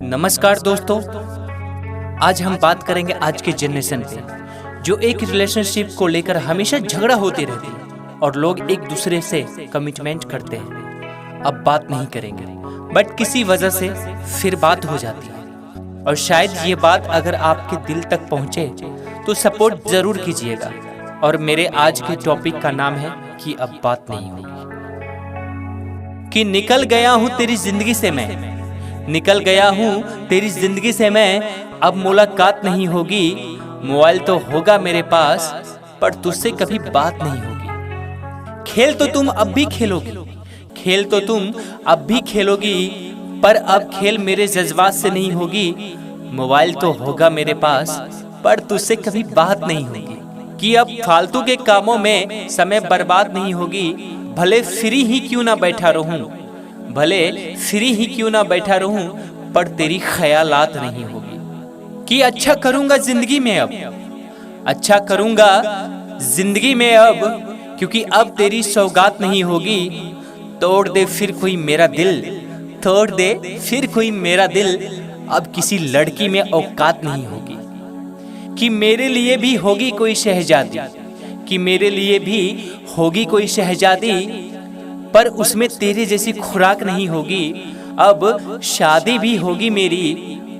नमस्कार दोस्तों, आज हम बात करेंगे आज के जनरेशन पे जो एक रिलेशनशिप को लेकर हमेशा झगड़ा होती रहती है और लोग एक दूसरे से कमिटमेंट करते हैं। अब बात नहीं करेंगे बट किसी वजह से फिर बात हो जाती है और शायद ये बात अगर आपके दिल तक पहुंचे तो सपोर्ट जरूर कीजिएगा। और मेरे आज के टॉपिक का नाम है कि अब बात नहीं होगी। कि निकल गया हूँ तेरी जिंदगी से मैं, निकल गया हूँ तेरी जिंदगी से मैं, अब मुलाकात नहीं होगी। मोबाइल तो होगा मेरे पास पर तुझसे कभी बात नहीं होगी। खेल तो तुम अब भी खेलोगी, खेल तो तुम अब भी खेलोगी, पर अब खेल मेरे जज्बात से नहीं होगी। मोबाइल तो होगा मेरे पास पर तुझसे कभी बात नहीं होगी। कि अब फालतू के कामों में समय बर्बाद नहीं होगी। भले फ्री ही क्यों ना बैठा रहूं, भले फ्री ही क्यों ना बैठा रहूं, पर तेरी ख्यालात नहीं होगी। कि अच्छा करूंगा जिंदगी में अब, अच्छा करूंगा जिंदगी में अब, क्योंकि अब तेरी सौगात नहीं होगी। तोड़ दे फिर कोई मेरा दिल, तोड़ दे फिर कोई मेरा दिल, अब किसी लड़की में औकात नहीं होगी। कि मेरे लिए भी होगी कोई शहजादी, कि मेरे लिए भी होगी कोई शहजादी, पर उसमें तेरे जैसी खुराक नहीं होगी। अब शादी भी होगी मेरी,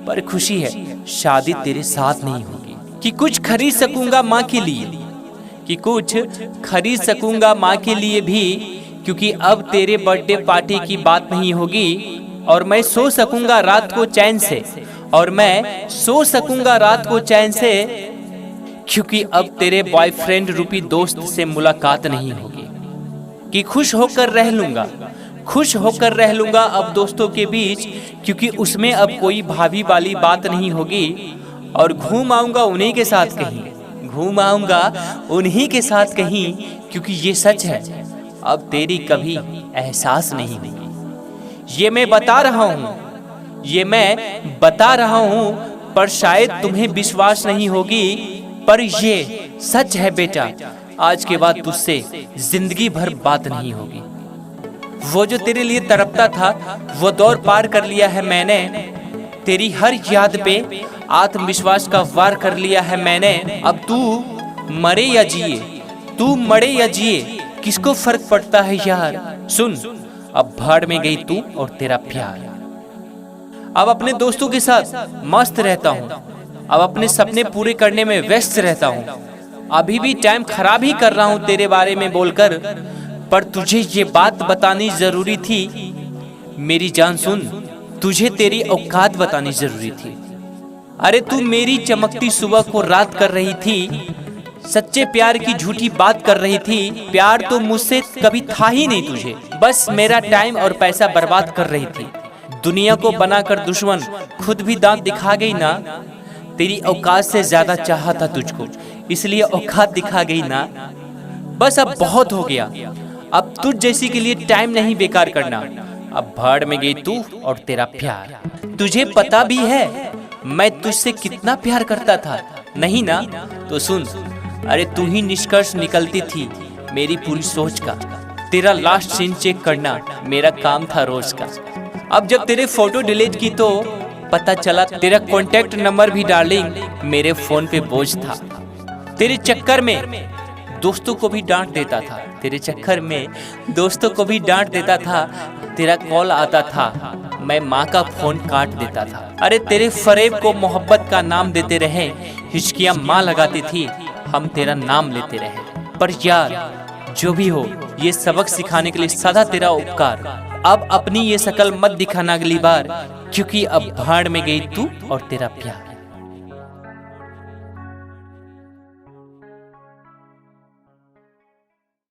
पर खुशी है शादी तेरे साथ नहीं होगी। कि कुछ खरीद सकूंगा माँ के लिए, कि कुछ खरीद सकूंगा माँ के लिए भी, क्योंकि अब तेरे बर्थडे पार्टी की बात नहीं होगी। और मैं सो सकूंगा रात को चैन से, और मैं सो सकूंगा रात को चैन से, क्योंकि अब तेरे बॉयफ्रेंड रूपी दोस्त से मुलाकात नहीं होगी। कि खुश होकर रह लूंगा, खुश होकर रह लूंगा अब दोस्तों के बीच, क्योंकि उसमें अब कोई भाभी वाली बात नहीं होगी। और घूम आऊंगा उन्हीं के साथ कहीं, घूम आऊंगा उन्हीं के साथ कहीं, क्योंकि ये सच है अब तेरी कभी एहसास नहीं होगी। ये मैं बता रहा हूँ, ये मैं बता रहा हूँ, पर शायद तुम्हें विश्वास नहीं होगी, पर ये सच है बेटा, आज के बाद तुझसे जिंदगी भर बात नहीं होगी। वो जो तेरे लिए तड़पता था वो दौर पार कर लिया है मैंने, तेरी हर याद पे आत्मविश्वास का वार कर लिया है मैंने। अब तू मरे या जिए, तू मरे या जिए, किसको फर्क पड़ता है यार। सुन, अब भाड़ में गई तू और तेरा प्यार। अब अपने दोस्तों के साथ मस्त रहता हूँ, अब अपने सपने पूरे करने में व्यस्त रहता हूँ। अभी भी टाइम खराब ही कर रहा हूँ तेरे बारे में बोलकर, पर तुझे ये बात बतानी जरूरी थी मेरी जान। सुन, तुझे तेरी औकात बतानी जरूरी थी। अरे तू मेरी चमकती सुबह को रात कर रही थी, सच्चे प्यार की झूठी बात कर रही थी। प्यार तो मुझसे कभी था ही नहीं तुझे, बस मेरा टाइम और पैसा बर्बाद कर रही थी। दुनिया को बनाकर दुश्मन खुद भी दांत दिखा गई ना, तेरी औकात से ज्यादा चाहा था तुझको, इसलिए औकात दिखा गई ना। बस अब बहुत हो गया, अब तुझ जैसी के लिए टाइम नहीं बेकार करना। अब भाड़ में गई तू और तेरा प्यार। तुझे पता भी है मैं तुझसे कितना प्यार करता था, नहीं ना? तो सुन, अरे तू ही निष्कर्ष निकलती थी मेरी पूरी सोच का। तेरा लास्ट सीन चेक करना मेरा काम था रोज का। अब जब तेरे फोटो डिलीट की तो पता चला तेरा कॉन्टेक्ट नंबर भी डार्लिंग मेरे फोन पे बोझ था। तेरे चक्कर में दोस्तों को भी डांट देता था, तेरे चक्कर में दोस्तों को भी डांट देता था। तेरा कॉल आता था, मैं माँ का फोन काट देता था। अरे तेरे फरेब को मोहब्बत का नाम देते रहे, हिचकियाँ माँ लगाती थी, हम तेरा नाम लेते रहे। पर यार जो भी हो, ये सबक सिखाने के लिए सदा तेरा उपकार। अब अपनी ये शकल मत दिखाना अगली बार, क्योंकि अब भाड़ में गई तू और तेरा प्यार।